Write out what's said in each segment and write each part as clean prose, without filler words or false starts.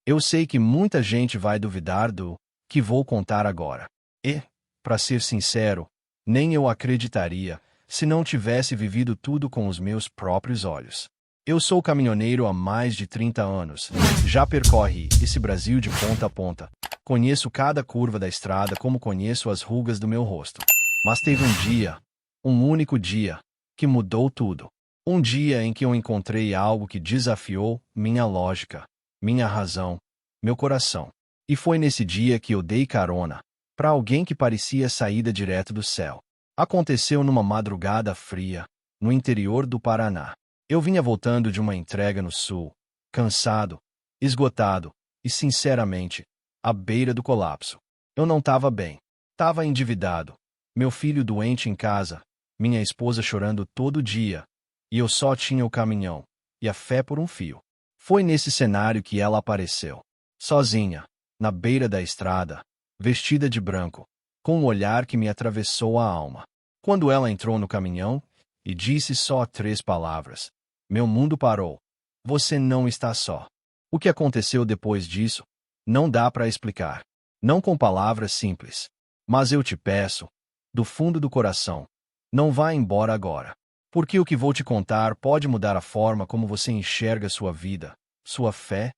Eu sei que muita gente vai duvidar do que vou contar agora. E, para ser sincero, nem eu acreditaria se não tivesse vivido tudo com os meus próprios olhos. Eu sou caminhoneiro há mais de 30 anos. Já percorri esse Brasil de ponta a ponta. Conheço cada curva da estrada como conheço as rugas do meu rosto. Mas teve um dia, um único dia, que mudou tudo. Um dia em que eu encontrei algo que desafiou minha lógica, minha razão, meu coração. E foi nesse dia que eu dei carona para alguém que parecia saída direto do céu. Aconteceu numa madrugada fria, no interior do Paraná. Eu vinha voltando de uma entrega no sul, cansado, esgotado e, sinceramente, à beira do colapso. Eu não estava bem. Estava endividado, meu filho doente em casa, minha esposa chorando todo dia, e eu só tinha o caminhão e a fé por um fio. Foi nesse cenário que ela apareceu, sozinha, na beira da estrada, vestida de branco, com um olhar que me atravessou a alma. Quando ela entrou no caminhão e disse só 3 palavras, meu mundo parou. Você não está só. O que aconteceu depois disso? Não dá para explicar. Não com palavras simples. Mas eu te peço, do fundo do coração, não vá embora agora. Porque o que vou te contar pode mudar a forma como você enxerga sua vida, sua fé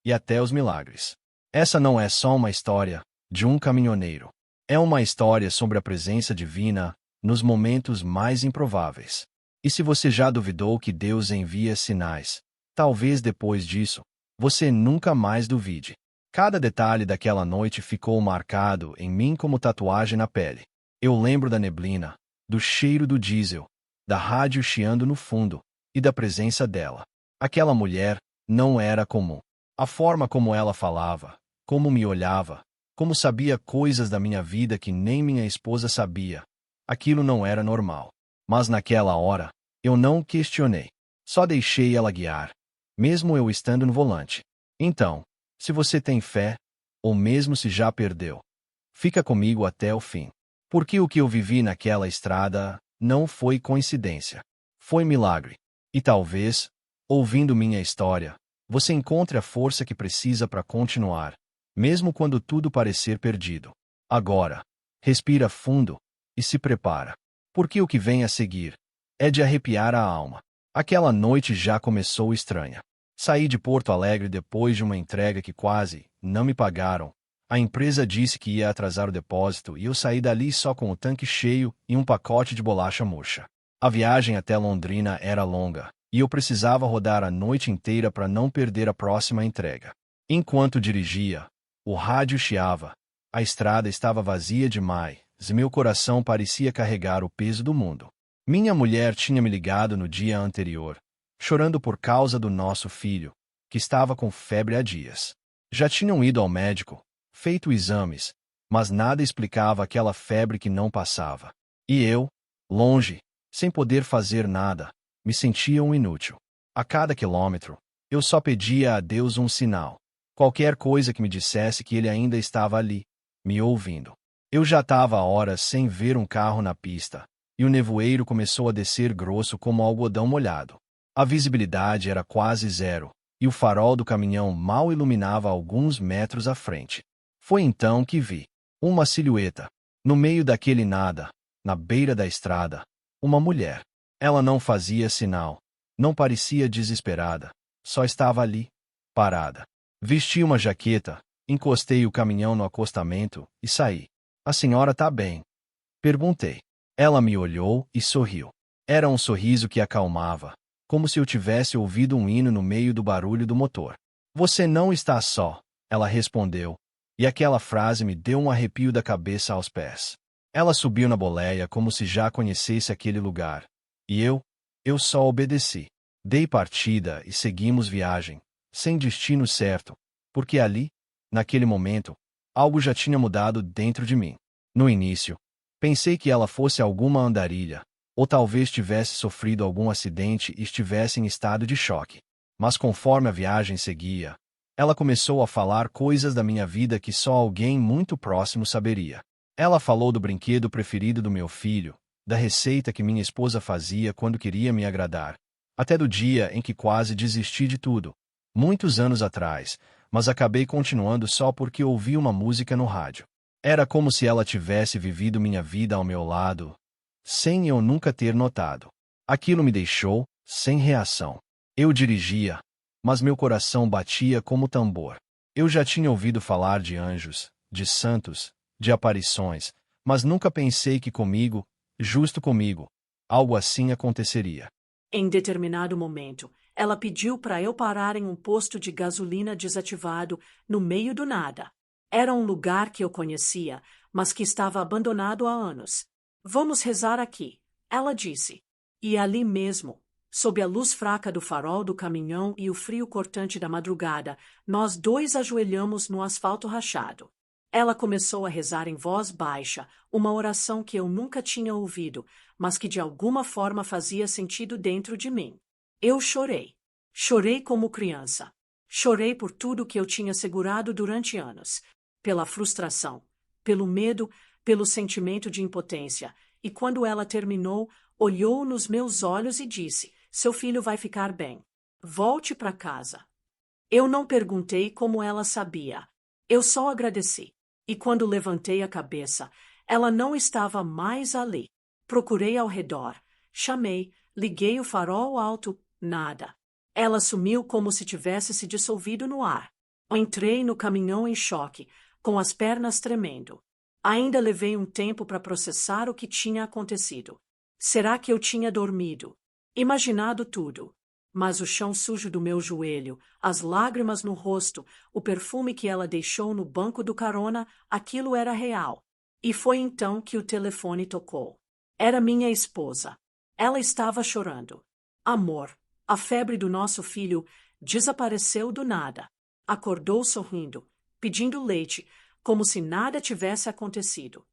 e até os milagres. Essa não é só uma história de um caminhoneiro. É uma história sobre a presença divina nos momentos mais improváveis. E se você já duvidou que Deus envia sinais, talvez depois disso, você nunca mais duvide. Cada detalhe daquela noite ficou marcado em mim como tatuagem na pele. Eu lembro da neblina, do cheiro do diesel, da rádio chiando no fundo e da presença dela. Aquela mulher não era comum. A forma como ela falava, como me olhava, como sabia coisas da minha vida que nem minha esposa sabia. Aquilo não era normal. Mas naquela hora, eu não questionei. Só deixei ela guiar, mesmo eu estando no volante. Então, se você tem fé, ou mesmo se já perdeu, fica comigo até o fim. Porque o que eu vivi naquela estrada não foi coincidência. Foi milagre. E talvez, ouvindo minha história, você encontre a força que precisa para continuar, mesmo quando tudo parecer perdido. Agora, respira fundo e se prepara. Porque o que vem a seguir é de arrepiar a alma. Aquela noite já começou estranha. Saí de Porto Alegre depois de uma entrega que quase não me pagaram. A empresa disse que ia atrasar o depósito e eu saí dali só com o tanque cheio e um pacote de bolacha murcha. A viagem até Londrina era longa, e eu precisava rodar a noite inteira para não perder a próxima entrega. Enquanto dirigia, o rádio chiava. A estrada estava vazia demais, e meu coração parecia carregar o peso do mundo. Minha mulher tinha me ligado no dia anterior, chorando por causa do nosso filho, que estava com febre há dias. Já tinham ido ao médico, feito exames, mas nada explicava aquela febre que não passava. E eu, longe, sem poder fazer nada, me sentia um inútil. A cada quilômetro, eu só pedia a Deus um sinal, qualquer coisa que me dissesse que ele ainda estava ali, me ouvindo. Eu já estava há horas sem ver um carro na pista, e o nevoeiro começou a descer grosso como algodão molhado. A visibilidade era quase zero, e o farol do caminhão mal iluminava alguns metros à frente. Foi então que vi uma silhueta, no meio daquele nada, na beira da estrada, uma mulher. Ela não fazia sinal, não parecia desesperada, só estava ali, parada. Vesti uma jaqueta, encostei o caminhão no acostamento e saí. A senhora tá bem? Perguntei. Ela me olhou e sorriu. Era um sorriso que acalmava, como se eu tivesse ouvido um hino no meio do barulho do motor. Você não está só, ela respondeu, e aquela frase me deu um arrepio da cabeça aos pés. Ela subiu na boleia como se já conhecesse aquele lugar. E eu só obedeci. Dei partida e seguimos viagem, sem destino certo, porque ali, naquele momento, algo já tinha mudado dentro de mim. No início, pensei que ela fosse alguma andarilha, ou talvez tivesse sofrido algum acidente e estivesse em estado de choque. Mas conforme a viagem seguia, ela começou a falar coisas da minha vida que só alguém muito próximo saberia. Ela falou do brinquedo preferido do meu filho, da receita que minha esposa fazia quando queria me agradar, até do dia em que quase desisti de tudo. Muitos anos atrás, mas acabei continuando só porque ouvi uma música no rádio. Era como se ela tivesse vivido minha vida ao meu lado, sem eu nunca ter notado. Aquilo me deixou sem reação. Eu dirigia, mas meu coração batia como tambor. Eu já tinha ouvido falar de anjos, de santos, de aparições, mas nunca pensei que comigo, justo comigo, algo assim aconteceria. Em determinado momento, ela pediu para eu parar em um posto de gasolina desativado no meio do nada. Era um lugar que eu conhecia, mas que estava abandonado há anos. Vamos rezar aqui, ela disse. E ali mesmo, sob a luz fraca do farol do caminhão e o frio cortante da madrugada, nós dois ajoelhamos no asfalto rachado. Ela começou a rezar em voz baixa, uma oração que eu nunca tinha ouvido, mas que de alguma forma fazia sentido dentro de mim. Eu chorei. Chorei como criança. Chorei por tudo que eu tinha segurado durante anos. Pela frustração, pelo medo, pelo sentimento de impotência. E quando ela terminou, olhou nos meus olhos e disse: "Seu filho vai ficar bem. Volte para casa." Eu não perguntei como ela sabia. Eu só agradeci. E quando levantei a cabeça, ela não estava mais ali. Procurei ao redor. Chamei, liguei o farol alto, nada. Ela sumiu como se tivesse se dissolvido no ar. Entrei no caminhão em choque, com as pernas tremendo. Ainda levei um tempo para processar o que tinha acontecido. Será que eu tinha dormido? Imaginado tudo. Mas o chão sujo do meu joelho, as lágrimas no rosto, o perfume que ela deixou no banco do carona, aquilo era real. E foi então que o telefone tocou. Era minha esposa. Ela estava chorando. Amor, a febre do nosso filho desapareceu do nada. Acordou sorrindo, pedindo leite, como se nada tivesse acontecido.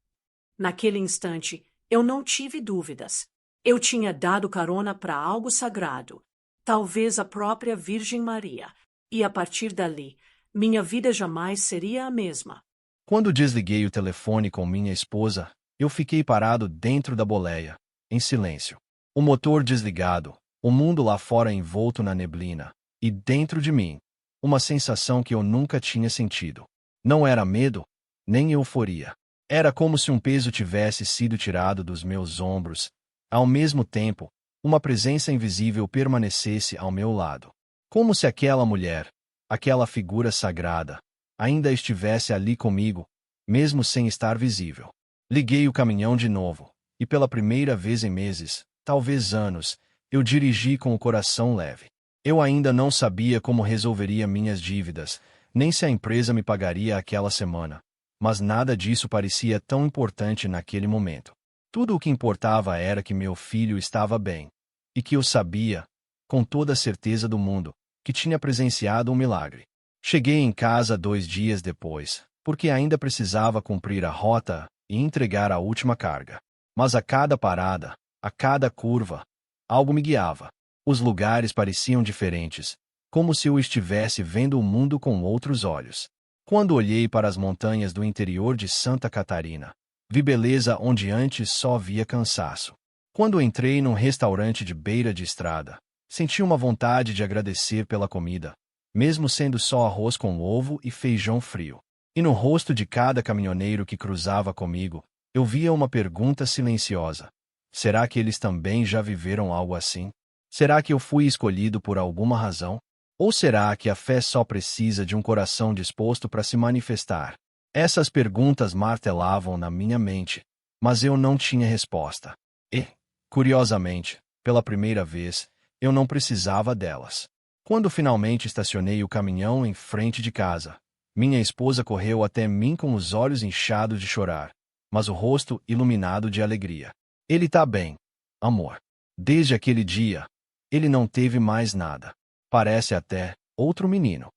Naquele instante, eu não tive dúvidas. Eu tinha dado carona para algo sagrado. Talvez a própria Virgem Maria, e a partir dali, minha vida jamais seria a mesma. Quando desliguei o telefone com minha esposa, eu fiquei parado dentro da boleia, em silêncio. O motor desligado, o mundo lá fora envolto na neblina, e dentro de mim, uma sensação que eu nunca tinha sentido. Não era medo, nem euforia. Era como se um peso tivesse sido tirado dos meus ombros. Ao mesmo tempo, uma presença invisível permanecesse ao meu lado. Como se aquela mulher, aquela figura sagrada, ainda estivesse ali comigo, mesmo sem estar visível. Liguei o caminhão de novo, e pela primeira vez em meses, talvez anos, eu dirigi com o coração leve. Eu ainda não sabia como resolveria minhas dívidas, nem se a empresa me pagaria aquela semana. Mas nada disso parecia tão importante naquele momento. Tudo o que importava era que meu filho estava bem. E que eu sabia, com toda a certeza do mundo, que tinha presenciado um milagre. Cheguei em casa 2 dias depois, porque ainda precisava cumprir a rota e entregar a última carga. Mas a cada parada, a cada curva, algo me guiava. Os lugares pareciam diferentes, como se eu estivesse vendo o mundo com outros olhos. Quando olhei para as montanhas do interior de Santa Catarina, vi beleza onde antes só via cansaço. Quando entrei num restaurante de beira de estrada, senti uma vontade de agradecer pela comida, mesmo sendo só arroz com ovo e feijão frio. E no rosto de cada caminhoneiro que cruzava comigo, eu via uma pergunta silenciosa. Será que eles também já viveram algo assim? Será que eu fui escolhido por alguma razão? Ou será que a fé só precisa de um coração disposto para se manifestar? Essas perguntas martelavam na minha mente, mas eu não tinha resposta. E, curiosamente, pela primeira vez, eu não precisava delas. Quando finalmente estacionei o caminhão em frente de casa, minha esposa correu até mim com os olhos inchados de chorar, mas o rosto iluminado de alegria. Ele tá bem, amor. Desde aquele dia, ele não teve mais nada. Parece até outro menino.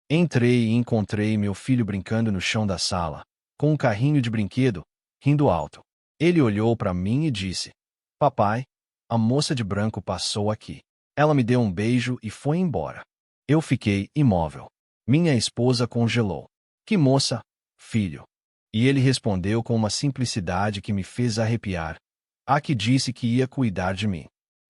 Entrei e encontrei meu filho brincando no chão da sala, com um carrinho de brinquedo, rindo alto. Ele olhou para mim e disse: "Papai, a moça de branco passou aqui." Ela me deu um beijo e foi embora. Eu fiquei imóvel. Minha esposa congelou. "Que moça, filho?" E ele respondeu com uma simplicidade que me fez arrepiar. A que disse que ia cuidar de mim.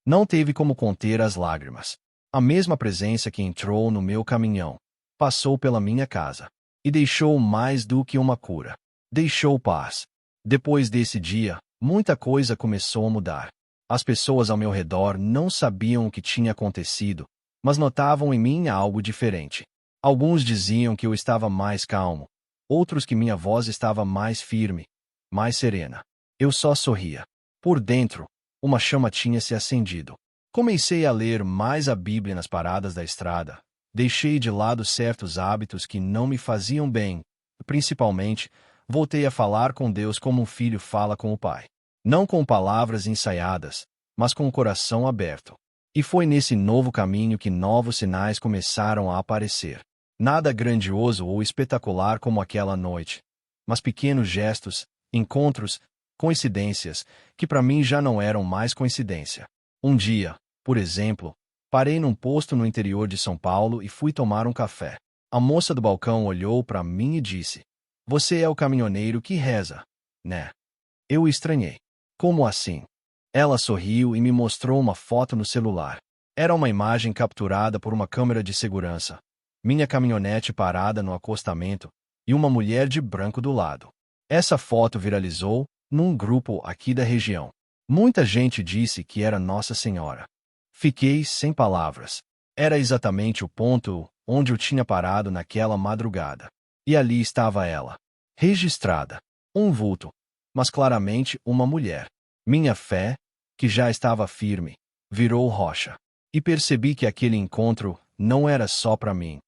Não teve como conter as lágrimas. A mesma presença que entrou no meu caminhão. passou pela minha casa. E deixou mais do que uma cura. Deixou paz. Depois desse dia, muita coisa começou a mudar. As pessoas ao meu redor não sabiam o que tinha acontecido, mas notavam em mim algo diferente. Alguns diziam que eu estava mais calmo, outros que minha voz estava mais firme, mais serena. Eu só sorria. Por dentro, uma chama tinha se acendido. Comecei a ler mais a Bíblia nas paradas da estrada. Deixei de lado certos hábitos que não me faziam bem. Principalmente, voltei a falar com Deus como um filho fala com o pai. Não com palavras ensaiadas, mas com o coração aberto. E foi nesse novo caminho que novos sinais começaram a aparecer. Nada grandioso ou espetacular como aquela noite, mas pequenos gestos, encontros, coincidências, que para mim já não eram mais coincidência. Um dia, por exemplo, parei num posto no interior de São Paulo e fui tomar um café. A moça do balcão olhou para mim e disse: "Você é o caminhoneiro que reza, né?" Eu estranhei. Como assim? Ela sorriu e me mostrou uma foto no celular. Era uma imagem capturada por uma câmera de segurança. Minha caminhonete parada no acostamento e uma mulher de branco do lado. Essa foto viralizou num grupo aqui da região. Muita gente disse que era Nossa Senhora. Fiquei sem palavras. Era exatamente o ponto onde eu tinha parado naquela madrugada. E ali estava ela, registrada. Um vulto, mas claramente uma mulher. Minha fé, que já estava firme, virou rocha. E percebi que aquele encontro não era só para mim.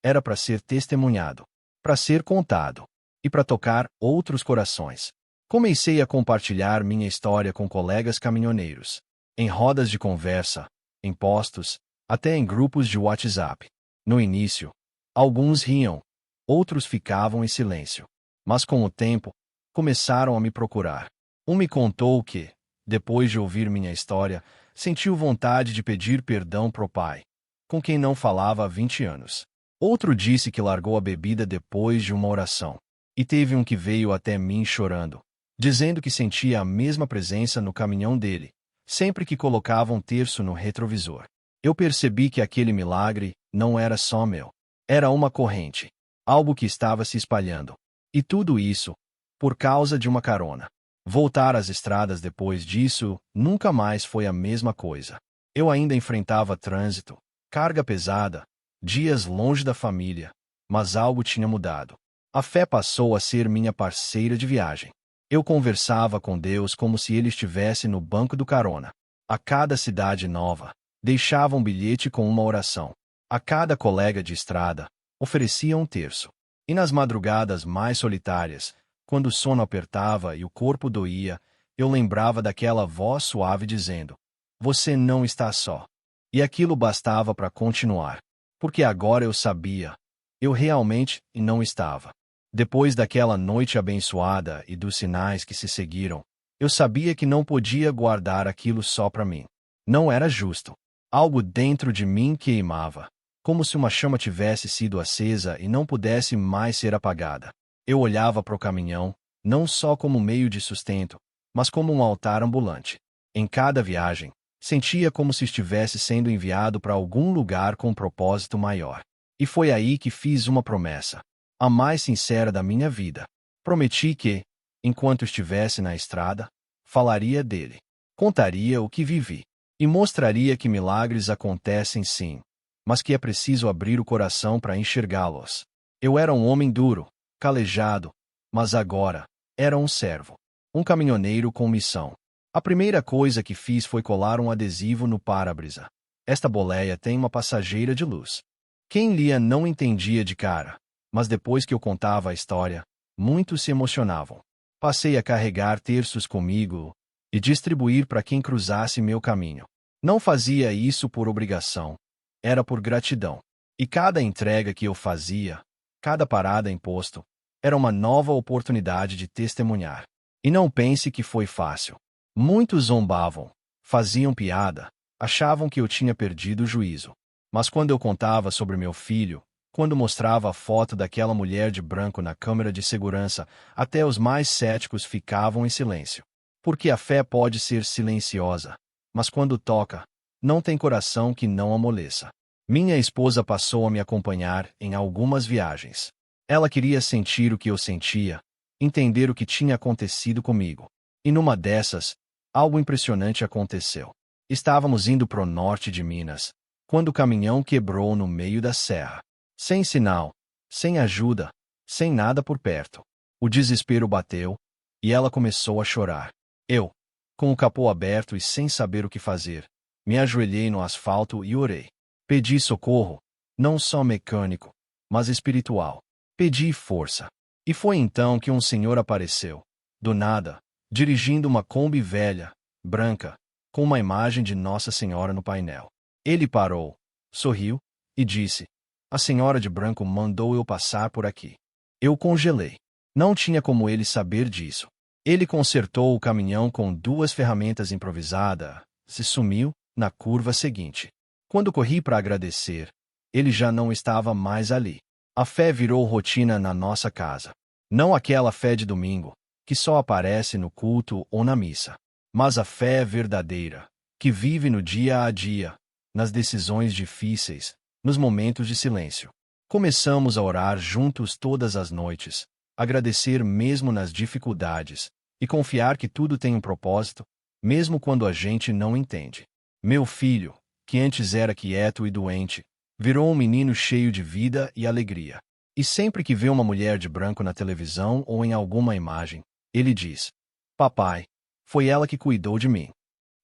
Era para ser testemunhado, para ser contado e para tocar outros corações. Comecei a compartilhar minha história com colegas caminhoneiros, em rodas de conversa, em postos, até em grupos de WhatsApp. No início, alguns riam, outros ficavam em silêncio. Mas com o tempo, começaram a me procurar. Um me contou que, depois de ouvir minha história, sentiu vontade de pedir perdão pro pai, com quem não falava há 20 anos. Outro disse que largou a bebida depois de uma oração. E teve um que veio até mim chorando, dizendo que sentia a mesma presença no caminhão dele, sempre que colocava um terço no retrovisor. Eu percebi que aquele milagre não era só meu. Era uma corrente, algo que estava se espalhando. E tudo isso, por causa de uma carona. Voltar às estradas depois disso nunca mais foi a mesma coisa. Eu ainda enfrentava trânsito, carga pesada, dias longe da família, mas algo tinha mudado. A fé passou a ser minha parceira de viagem. Eu conversava com Deus como se Ele estivesse no banco do carona. A cada cidade nova, deixava um bilhete com uma oração. A cada colega de estrada, oferecia um terço. E nas madrugadas mais solitárias, quando o sono apertava e o corpo doía, eu lembrava daquela voz suave dizendo: "Você não está só." E aquilo bastava para continuar. Porque agora eu sabia. Eu realmente não estava. Depois daquela noite abençoada e dos sinais que se seguiram, eu sabia que não podia guardar aquilo só para mim. Não era justo. Algo dentro de mim queimava, como se uma chama tivesse sido acesa e não pudesse mais ser apagada. Eu olhava para o caminhão, não só como meio de sustento, mas como um altar ambulante. Em cada viagem, sentia como se estivesse sendo enviado para algum lugar com um propósito maior. E foi aí que fiz uma promessa, a mais sincera da minha vida. Prometi que, enquanto estivesse na estrada, falaria dele, contaria o que vivi, e mostraria que milagres acontecem sim, mas que é preciso abrir o coração para enxergá-los. Eu era um homem duro, calejado, mas agora era um servo, um caminhoneiro com missão. A primeira coisa que fiz foi colar um adesivo no para-brisa. Esta boleia tem uma passageira de luz. Quem lia não entendia de cara, mas depois que eu contava a história, muitos se emocionavam. Passei a carregar terços comigo e distribuir para quem cruzasse meu caminho. Não fazia isso por obrigação, era por gratidão. E cada entrega que eu fazia, cada parada em posto, era uma nova oportunidade de testemunhar. E não pense que foi fácil. Muitos zombavam, faziam piada, achavam que eu tinha perdido o juízo. Mas quando eu contava sobre meu filho, quando mostrava a foto daquela mulher de branco na câmera de segurança, até os mais céticos ficavam em silêncio. Porque a fé pode ser silenciosa, mas quando toca, não tem coração que não amoleça. Minha esposa passou a me acompanhar em algumas viagens. Ela queria sentir o que eu sentia, entender o que tinha acontecido comigo. E numa dessas, algo impressionante aconteceu. Estávamos indo pro norte de Minas, quando o caminhão quebrou no meio da serra. Sem sinal, sem ajuda, sem nada por perto. O desespero bateu, e ela começou a chorar. Eu, com o capô aberto e sem saber o que fazer, me ajoelhei no asfalto e orei. Pedi socorro, não só mecânico, mas espiritual. Pedi força. E foi então que um senhor apareceu, do nada, dirigindo uma Kombi velha, branca, com uma imagem de Nossa Senhora no painel. Ele parou, sorriu e disse: "A senhora de branco mandou eu passar por aqui." Eu congelei. Não tinha como ele saber disso. Ele consertou o caminhão com 2 ferramentas improvisadas, se sumiu na curva seguinte. Quando corri para agradecer, ele já não estava mais ali. A fé virou rotina na nossa casa. Não aquela fé de domingo, que só aparece no culto ou na missa, mas a fé verdadeira, que vive no dia a dia, nas decisões difíceis, nos momentos de silêncio. Começamos a orar juntos todas as noites, agradecer mesmo nas dificuldades, e confiar que tudo tem um propósito, mesmo quando a gente não entende. Meu filho, que antes era quieto e doente, virou um menino cheio de vida e alegria. E sempre que vê uma mulher de branco na televisão ou em alguma imagem, ele diz: "Papai, foi ela que cuidou de mim."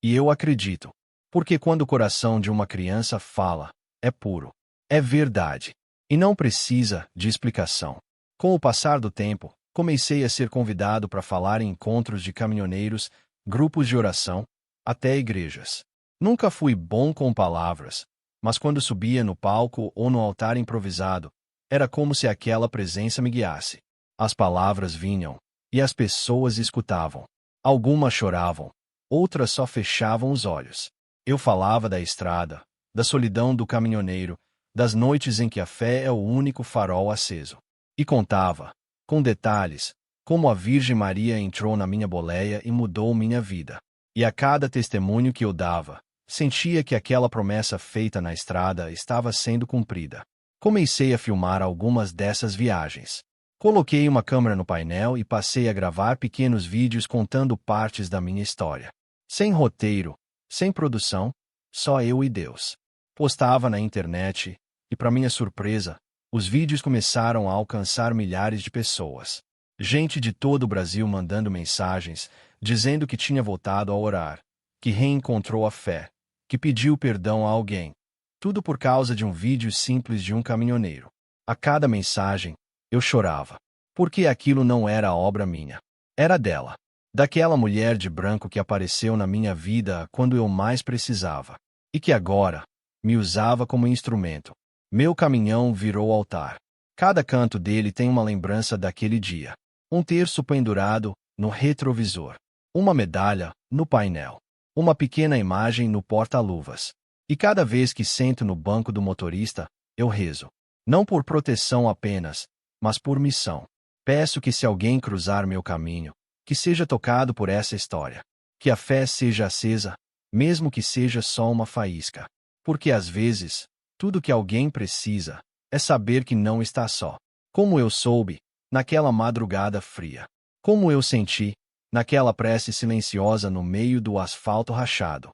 E eu acredito, porque quando o coração de uma criança fala, é puro, é verdade, e não precisa de explicação. Com o passar do tempo, comecei a ser convidado para falar em encontros de caminhoneiros, grupos de oração, até igrejas. Nunca fui bom com palavras, mas quando subia no palco ou no altar improvisado, era como se aquela presença me guiasse. As palavras vinham, e as pessoas escutavam. Algumas choravam, outras só fechavam os olhos. Eu falava da estrada, da solidão do caminhoneiro, das noites em que a fé é o único farol aceso. E contava, com detalhes, como a Virgem Maria entrou na minha boleia e mudou minha vida. E a cada testemunho que eu dava, sentia que aquela promessa feita na estrada estava sendo cumprida. Comecei a filmar algumas dessas viagens. Coloquei uma câmera no painel e passei a gravar pequenos vídeos contando partes da minha história. Sem roteiro, sem produção, só eu e Deus. Postava na internet, e para minha surpresa, os vídeos começaram a alcançar milhares de pessoas. Gente de todo o Brasil mandando mensagens, dizendo que tinha voltado a orar, que reencontrou a fé, que pediu perdão a alguém. Tudo por causa de um vídeo simples de um caminhoneiro. A cada mensagem, eu chorava. Porque aquilo não era obra minha. Era dela. Daquela mulher de branco que apareceu na minha vida quando eu mais precisava. E que agora me usava como instrumento. Meu caminhão virou altar. Cada canto dele tem uma lembrança daquele dia. Um terço pendurado no retrovisor. Uma medalha no painel. Uma pequena imagem no porta-luvas. E cada vez que sento no banco do motorista, eu rezo. Não por proteção apenas, mas por missão. Peço que se alguém cruzar meu caminho, que seja tocado por essa história. Que a fé seja acesa, mesmo que seja só uma faísca. Porque às vezes, tudo que alguém precisa é saber que não está só. Como eu soube, naquela madrugada fria. Como eu senti, naquela prece silenciosa no meio do asfalto rachado.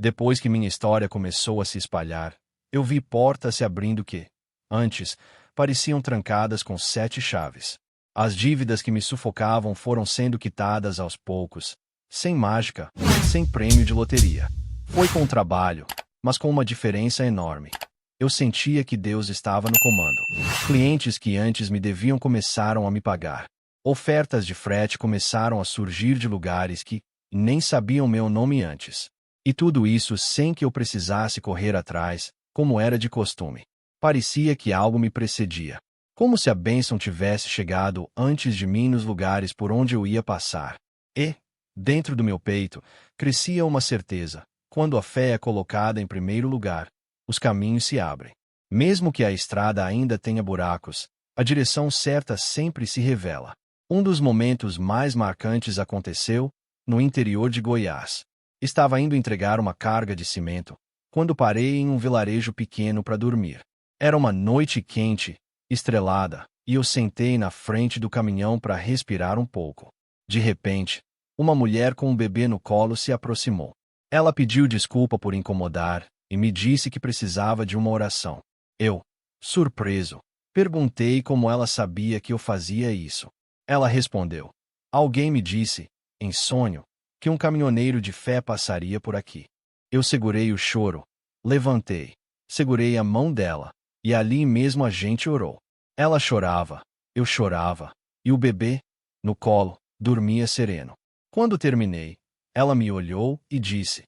Depois que minha história começou a se espalhar, eu vi portas se abrindo que, antes, pareciam trancadas com 7 chaves. As dívidas que me sufocavam foram sendo quitadas aos poucos, sem mágica, sem prêmio de loteria. Foi com trabalho, mas com uma diferença enorme. Eu sentia que Deus estava no comando. Clientes que antes me deviam começaram a me pagar. Ofertas de frete começaram a surgir de lugares que nem sabiam meu nome antes. E tudo isso sem que eu precisasse correr atrás, como era de costume. Parecia que algo me precedia. Como se a bênção tivesse chegado antes de mim nos lugares por onde eu ia passar. E, dentro do meu peito, crescia uma certeza. Quando a fé é colocada em primeiro lugar, os caminhos se abrem. Mesmo que a estrada ainda tenha buracos, a direção certa sempre se revela. Um dos momentos mais marcantes aconteceu no interior de Goiás. Estava indo entregar uma carga de cimento, quando parei em um vilarejo pequeno para dormir. Era uma noite quente, estrelada, e eu sentei na frente do caminhão para respirar um pouco. De repente, uma mulher com um bebê no colo se aproximou. Ela pediu desculpa por incomodar e me disse que precisava de uma oração. Eu, surpreso, perguntei como ela sabia que eu fazia isso. Ela respondeu: alguém me disse, em sonho, que um caminhoneiro de fé passaria por aqui. Eu segurei o choro, levantei, segurei a mão dela, e ali mesmo a gente orou. Ela chorava, eu chorava, e o bebê, no colo, dormia sereno. Quando terminei, ela me olhou e disse: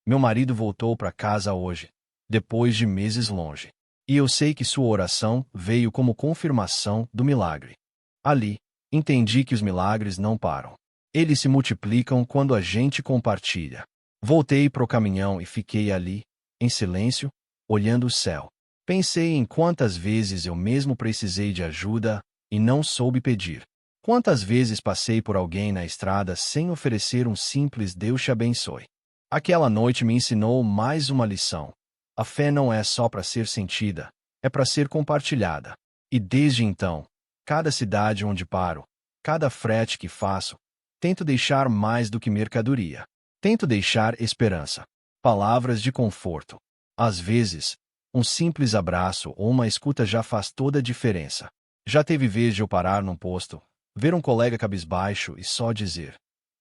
meu marido voltou para casa hoje, depois de meses longe. E eu sei que sua oração veio como confirmação do milagre. Ali, entendi que os milagres não param. Eles se multiplicam quando a gente compartilha. Voltei pro caminhão e fiquei ali, em silêncio, olhando o céu. Pensei em quantas vezes eu mesmo precisei de ajuda e não soube pedir. Quantas vezes passei por alguém na estrada sem oferecer um simples Deus te abençoe. Aquela noite me ensinou mais uma lição. A fé não é só para ser sentida, é para ser compartilhada. E desde então, cada cidade onde paro, cada frete que faço, tento deixar mais do que mercadoria. Tento deixar esperança, palavras de conforto. Às vezes, um simples abraço ou uma escuta já faz toda a diferença. Já teve vez de eu parar num posto, ver um colega cabisbaixo e só dizer: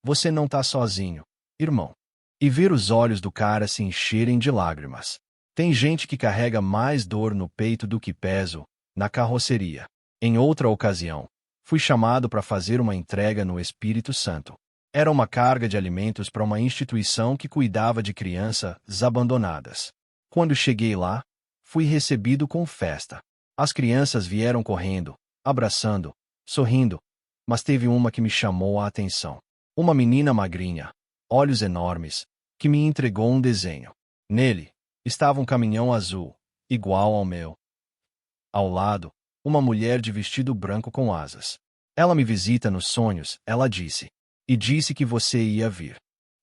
você não tá sozinho, irmão. E ver os olhos do cara se encherem de lágrimas. Tem gente que carrega mais dor no peito do que peso, na carroceria. Em outra ocasião, fui chamado para fazer uma entrega no Espírito Santo. Era uma carga de alimentos para uma instituição que cuidava de crianças abandonadas. Quando cheguei lá, fui recebido com festa. As crianças vieram correndo, abraçando, sorrindo, mas teve uma que me chamou a atenção. Uma menina magrinha, olhos enormes, que me entregou um desenho. Nele, estava um caminhão azul, igual ao meu. Ao lado, uma mulher de vestido branco com asas. Ela me visita nos sonhos, ela disse. E disse que você ia vir.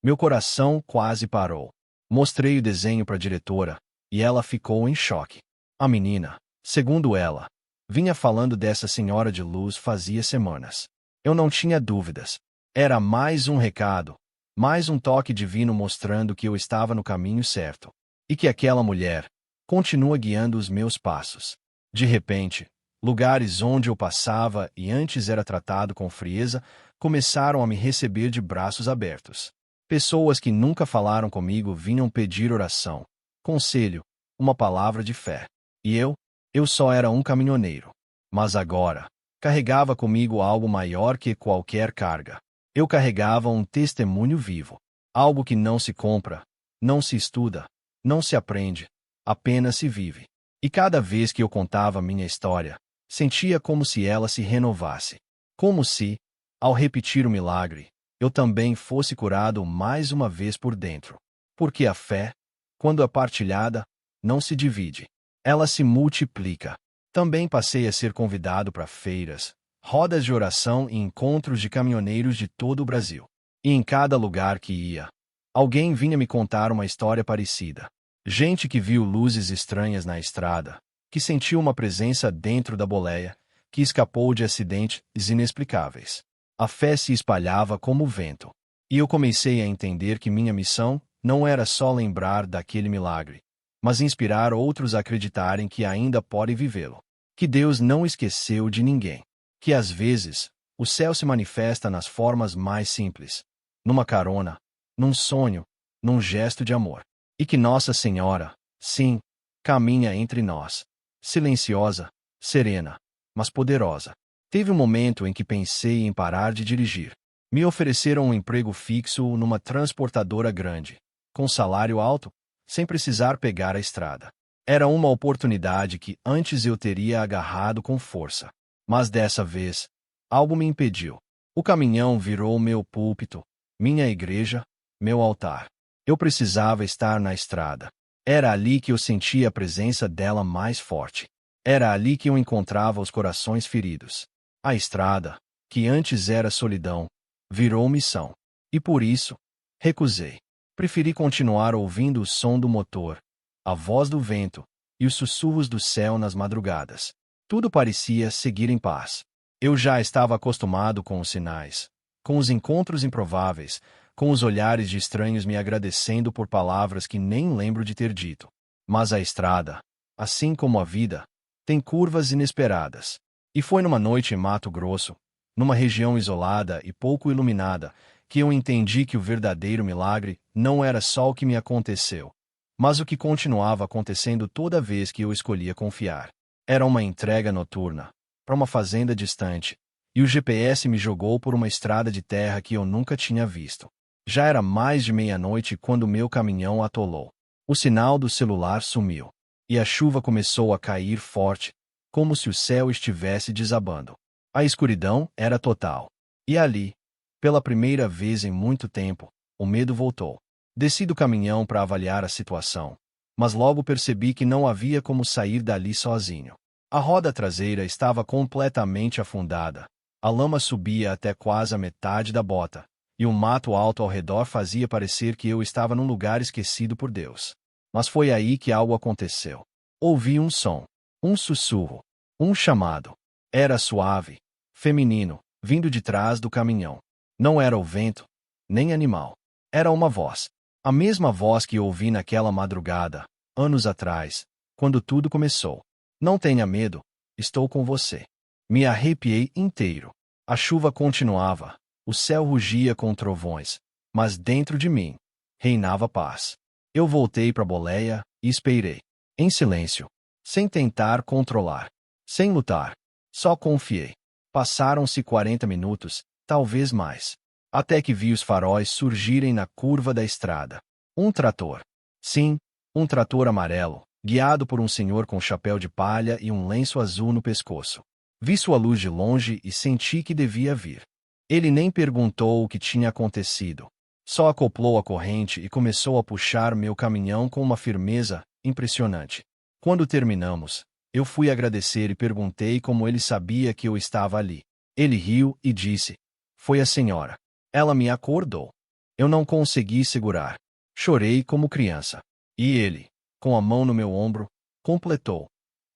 Meu coração quase parou. Mostrei o desenho para a diretora, e ela ficou em choque. A menina, segundo ela, vinha falando dessa senhora de luz fazia semanas. Eu não tinha dúvidas. Era mais um recado, mais um toque divino mostrando que eu estava no caminho certo. E que aquela mulher continua guiando os meus passos. De repente, lugares onde eu passava e antes era tratado com frieza, começaram a me receber de braços abertos. Pessoas que nunca falaram comigo vinham pedir oração, conselho, uma palavra de fé. E eu só era um caminhoneiro. Mas agora, carregava comigo algo maior que qualquer carga. Eu carregava um testemunho vivo. Algo que não se compra, não se estuda, não se aprende, apenas se vive. E cada vez que eu contava minha história, sentia como se ela se renovasse. Como se, ao repetir o milagre, eu também fosse curado mais uma vez por dentro. Porque a fé, quando é partilhada, não se divide. Ela se multiplica. Também passei a ser convidado para feiras, rodas de oração e encontros de caminhoneiros de todo o Brasil. E em cada lugar que ia, alguém vinha me contar uma história parecida. Gente que viu luzes estranhas na estrada, que sentiu uma presença dentro da boleia, que escapou de acidentes inexplicáveis. A fé se espalhava como o vento. E eu comecei a entender que minha missão não era só lembrar daquele milagre, mas inspirar outros a acreditarem que ainda podem vivê-lo. Que Deus não esqueceu de ninguém. Que às vezes, o céu se manifesta nas formas mais simples. Numa carona, num sonho, num gesto de amor. E que Nossa Senhora, sim, caminha entre nós. Silenciosa, serena, mas poderosa. Teve um momento em que pensei em parar de dirigir. Me ofereceram um emprego fixo numa transportadora grande, com salário alto, sem precisar pegar a estrada. Era uma oportunidade que antes eu teria agarrado com força. Mas dessa vez, algo me impediu. O caminhão virou meu púlpito, minha igreja, meu altar. Eu precisava estar na estrada. Era ali que eu sentia a presença dela mais forte. Era ali que eu encontrava os corações feridos. A estrada, que antes era solidão, virou missão. E por isso, recusei. Preferi continuar ouvindo o som do motor, a voz do vento e os sussurros do céu nas madrugadas. Tudo parecia seguir em paz. Eu já estava acostumado com os sinais, com os encontros improváveis, com os olhares de estranhos me agradecendo por palavras que nem lembro de ter dito. Mas a estrada, assim como a vida, tem curvas inesperadas. E foi numa noite em Mato Grosso, numa região isolada e pouco iluminada, que eu entendi que o verdadeiro milagre não era só o que me aconteceu, mas o que continuava acontecendo toda vez que eu escolhia confiar. Era uma entrega noturna, para uma fazenda distante, e o GPS me jogou por uma estrada de terra que eu nunca tinha visto. Já era mais de meia-noite quando meu caminhão atolou. O sinal do celular sumiu, e a chuva começou a cair forte, como se o céu estivesse desabando. A escuridão era total. E ali, pela primeira vez em muito tempo, o medo voltou. Desci do caminhão para avaliar a situação, mas logo percebi que não havia como sair dali sozinho. A roda traseira estava completamente afundada, a lama subia até quase a metade da bota, e o mato alto ao redor fazia parecer que eu estava num lugar esquecido por Deus. Mas foi aí que algo aconteceu. Ouvi um som, um sussurro, um chamado. Era suave, feminino, vindo de trás do caminhão. Não era o vento, nem animal. Era uma voz. A mesma voz que ouvi naquela madrugada, anos atrás, quando tudo começou. Não tenha medo, estou com você. Me arrepiei inteiro. A chuva continuava, o céu rugia com trovões, mas dentro de mim reinava paz. Eu voltei para a boleia e esperei. Em silêncio, sem tentar controlar, sem lutar, só confiei. Passaram-se 40 minutos, talvez mais, até que vi os faróis surgirem na curva da estrada. Um trator. Sim, um trator amarelo, guiado por um senhor com chapéu de palha e um lenço azul no pescoço. Vi sua luz de longe e senti que devia vir. Ele nem perguntou o que tinha acontecido. Só acoplou a corrente e começou a puxar meu caminhão com uma firmeza impressionante. Quando terminamos, eu fui agradecer e perguntei como ele sabia que eu estava ali. Ele riu e disse: "Foi a senhora. Ela me acordou. Eu não consegui segurar. Chorei como criança." E ele, com a mão no meu ombro, completou: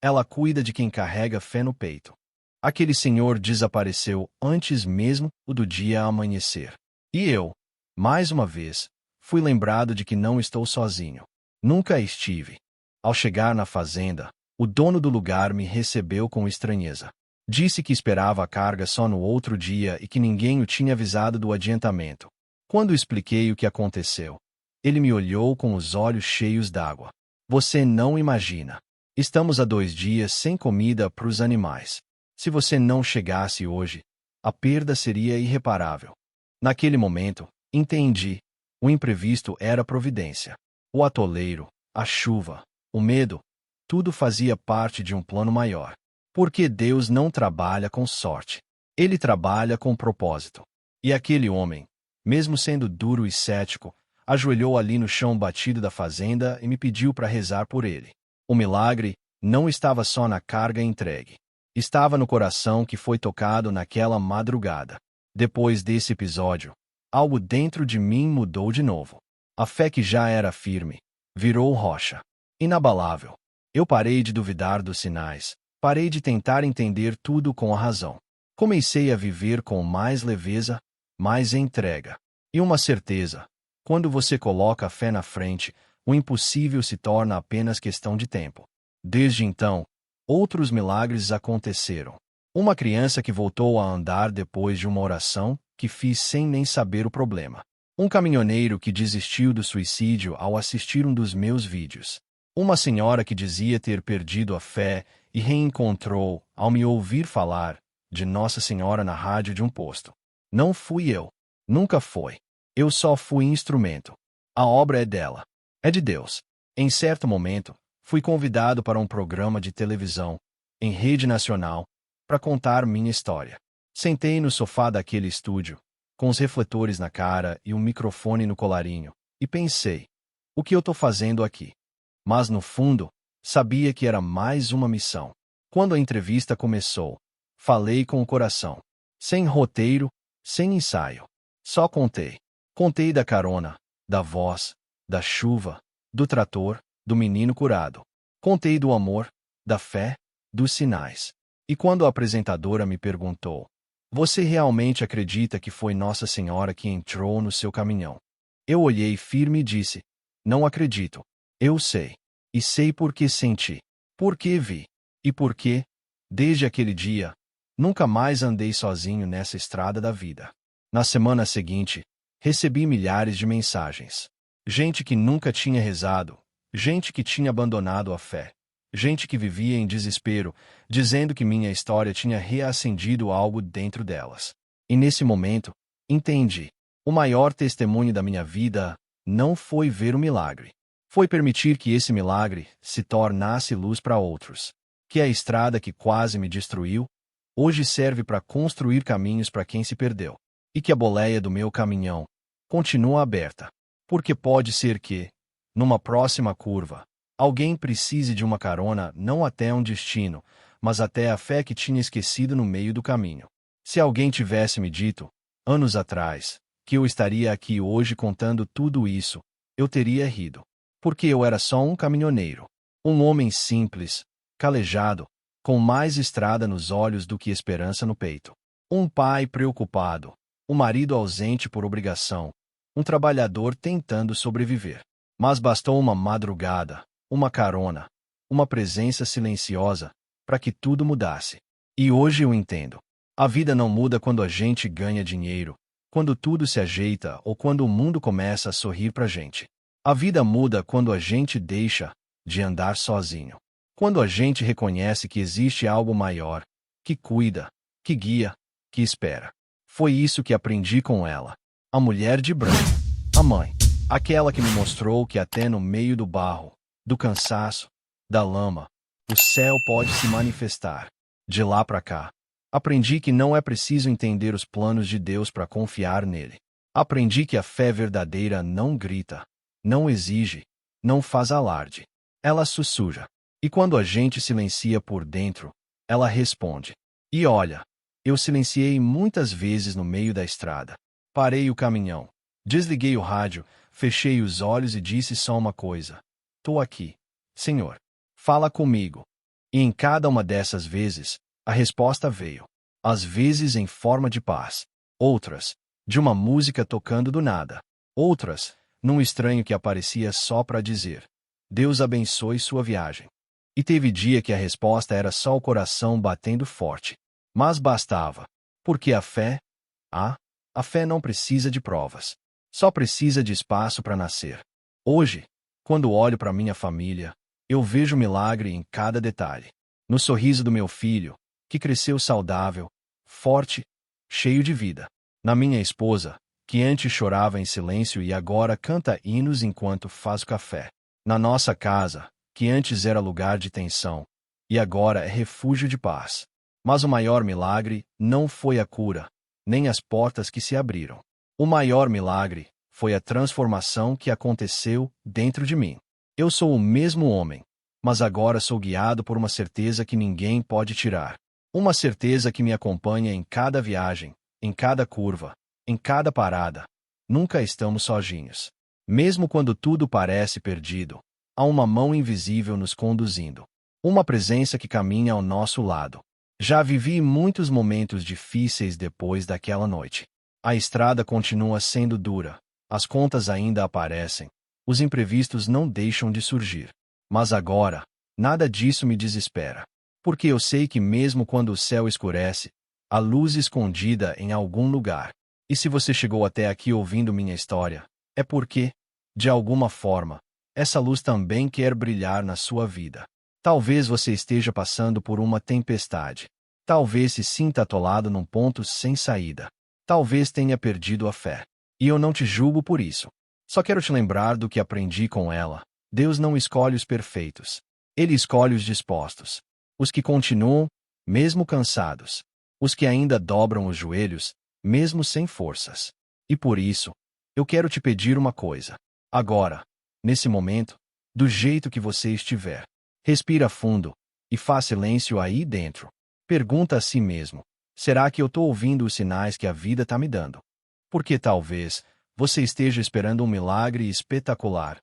"Ela cuida de quem carrega fé no peito." Aquele senhor desapareceu antes mesmo do dia amanhecer. E eu, mais uma vez, fui lembrado de que não estou sozinho. Nunca estive. Ao chegar na fazenda, o dono do lugar me recebeu com estranheza. Disse que esperava a carga só no outro dia e que ninguém o tinha avisado do adiantamento. Quando expliquei o que aconteceu, ele me olhou com os olhos cheios d'água. "Você não imagina. Estamos há 2 dias sem comida para os animais. Se você não chegasse hoje, a perda seria irreparável." Naquele momento, entendi. O imprevisto era providência. O atoleiro, a chuva, o medo, tudo fazia parte de um plano maior. Porque Deus não trabalha com sorte. Ele trabalha com propósito. E aquele homem, mesmo sendo duro e cético, ajoelhou ali no chão batido da fazenda e me pediu para rezar por ele. O milagre não estava só na carga entregue. Estava no coração que foi tocado naquela madrugada. Depois desse episódio, algo dentro de mim mudou de novo. A fé que já era firme virou rocha, inabalável. Eu parei de duvidar dos sinais. Parei de tentar entender tudo com a razão. Comecei a viver com mais leveza, mais entrega. E uma certeza: quando você coloca a fé na frente, o impossível se torna apenas questão de tempo. Desde então, outros milagres aconteceram. Uma criança que voltou a andar depois de uma oração que fiz sem nem saber o problema. Um caminhoneiro que desistiu do suicídio ao assistir um dos meus vídeos. Uma senhora que dizia ter perdido a fé e reencontrou ao me ouvir falar de Nossa Senhora na rádio de um posto. Não fui eu. Nunca foi. Eu só fui instrumento. A obra é dela. É de Deus. Em certo momento, fui convidado para um programa de televisão, em rede nacional, para contar minha história. Sentei no sofá daquele estúdio, com os refletores na cara e um microfone no colarinho, e pensei: o que eu estou fazendo aqui? Mas no fundo, sabia que era mais uma missão. Quando a entrevista começou, falei com o coração. Sem roteiro, sem ensaio. Só contei. Contei da carona, da voz, da chuva, do trator, do menino curado. Contei do amor, da fé, dos sinais. E quando a apresentadora me perguntou: "Você realmente acredita que foi Nossa Senhora que entrou no seu caminhão?" Eu olhei firme e disse: "Não acredito. Eu sei. E sei porque senti. Porque vi. E porque, desde aquele dia, nunca mais andei sozinho nessa estrada da vida." Na semana seguinte, recebi milhares de mensagens. Gente que nunca tinha rezado, gente que tinha abandonado a fé, gente que vivia em desespero, dizendo que minha história tinha reacendido algo dentro delas. E nesse momento, entendi. O maior testemunho da minha vida não foi ver o milagre. Foi permitir que esse milagre se tornasse luz para outros. Que a estrada que quase me destruiu, hoje serve para construir caminhos para quem se perdeu. E que a boleia do meu caminhão continua aberta. Porque pode ser que, numa próxima curva, alguém precise de uma carona não até um destino, mas até a fé que tinha esquecido no meio do caminho. Se alguém tivesse me dito, anos atrás, que eu estaria aqui hoje contando tudo isso, eu teria rido. Porque eu era só um caminhoneiro. Um homem simples, calejado, com mais estrada nos olhos do que esperança no peito. Um pai preocupado, um marido ausente por obrigação, um trabalhador tentando sobreviver. Mas bastou uma madrugada, uma carona, uma presença silenciosa, para que tudo mudasse. E hoje eu entendo. A vida não muda quando a gente ganha dinheiro, quando tudo se ajeita ou quando o mundo começa a sorrir pra gente. A vida muda quando a gente deixa de andar sozinho. Quando a gente reconhece que existe algo maior, que cuida, que guia, que espera. Foi isso que aprendi com ela. A mulher de branco. A mãe. Aquela que me mostrou que até no meio do barro, do cansaço, da lama, o céu pode se manifestar. De lá pra cá, aprendi que não é preciso entender os planos de Deus para confiar nele. Aprendi que a fé verdadeira não grita, não exige, não faz alarde. Ela sussurra. E quando a gente silencia por dentro, ela responde. E olha, eu silenciei muitas vezes no meio da estrada. Parei o caminhão, desliguei o rádio, fechei os olhos e disse só uma coisa: "Tô aqui, Senhor. Fala comigo." E em cada uma dessas vezes, a resposta veio. Às vezes em forma de paz. Outras, de uma música tocando do nada. Outras, num estranho que aparecia só para dizer: "Deus abençoe sua viagem." E teve dia que a resposta era só o coração batendo forte. Mas bastava. Porque a fé não precisa de provas. Só precisa de espaço para nascer. Hoje, quando olho para minha família, eu vejo milagre em cada detalhe. No sorriso do meu filho, que cresceu saudável, forte, cheio de vida. Na minha esposa, que antes chorava em silêncio e agora canta hinos enquanto faz o café. Na nossa casa, que antes era lugar de tensão, e agora é refúgio de paz. Mas o maior milagre não foi a cura, nem as portas que se abriram. O maior milagre foi a transformação que aconteceu dentro de mim. Eu sou o mesmo homem, mas agora sou guiado por uma certeza que ninguém pode tirar. Uma certeza que me acompanha em cada viagem, em cada curva, em cada parada. Nunca estamos sozinhos. Mesmo quando tudo parece perdido, há uma mão invisível nos conduzindo. Uma presença que caminha ao nosso lado. Já vivi muitos momentos difíceis depois daquela noite. A estrada continua sendo dura, as contas ainda aparecem, os imprevistos não deixam de surgir. Mas agora, nada disso me desespera. Porque eu sei que mesmo quando o céu escurece, há luz escondida em algum lugar. E se você chegou até aqui ouvindo minha história, é porque, de alguma forma, essa luz também quer brilhar na sua vida. Talvez você esteja passando por uma tempestade. Talvez se sinta atolado num ponto sem saída. Talvez tenha perdido a fé. E eu não te julgo por isso. Só quero te lembrar do que aprendi com ela. Deus não escolhe os perfeitos. Ele escolhe os dispostos. Os que continuam, mesmo cansados. Os que ainda dobram os joelhos, mesmo sem forças. E por isso, eu quero te pedir uma coisa. Agora, nesse momento, do jeito que você estiver, respira fundo e faz silêncio aí dentro. Pergunta a si mesmo: será que eu estou ouvindo os sinais que a vida está me dando? Porque talvez você esteja esperando um milagre espetacular,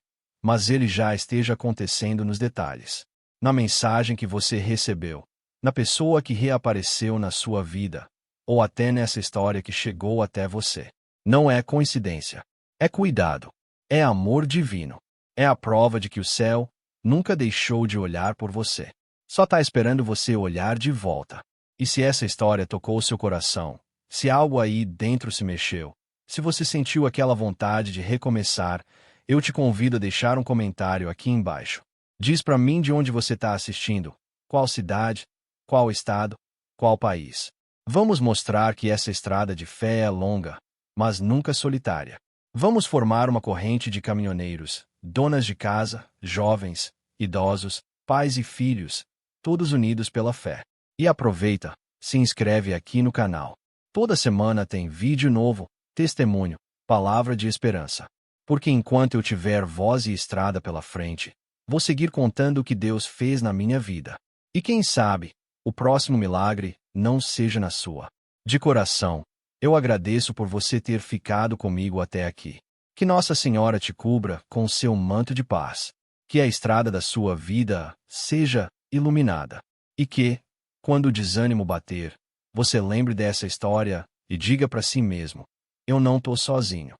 mas ele já esteja acontecendo nos detalhes. Na mensagem que você recebeu, na pessoa que reapareceu na sua vida, ou até nessa história que chegou até você. Não é coincidência. É cuidado. É amor divino. É a prova de que o céu nunca deixou de olhar por você. Só está esperando você olhar de volta. E se essa história tocou seu coração, se algo aí dentro se mexeu, se você sentiu aquela vontade de recomeçar, eu te convido a deixar um comentário aqui embaixo. Diz para mim de onde você está assistindo, qual cidade, qual estado, qual país. Vamos mostrar que essa estrada de fé é longa, mas nunca solitária. Vamos formar uma corrente de caminhoneiros, donas de casa, jovens, idosos, pais e filhos, todos unidos pela fé. E aproveita, se inscreve aqui no canal. Toda semana tem vídeo novo, testemunho, palavra de esperança. Porque enquanto eu tiver voz e estrada pela frente, vou seguir contando o que Deus fez na minha vida. E quem sabe, o próximo milagre não seja na sua. De coração, eu agradeço por você ter ficado comigo até aqui. Que Nossa Senhora te cubra com seu manto de paz. Que a estrada da sua vida seja iluminada. E que, quando o desânimo bater, você lembre dessa história e diga para si mesmo: eu não estou sozinho.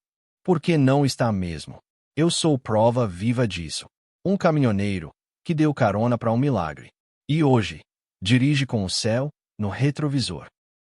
Porque não está mesmo. Eu sou prova viva disso. Um caminhoneiro que deu carona para um milagre. E hoje, dirige com o céu no retrovisor.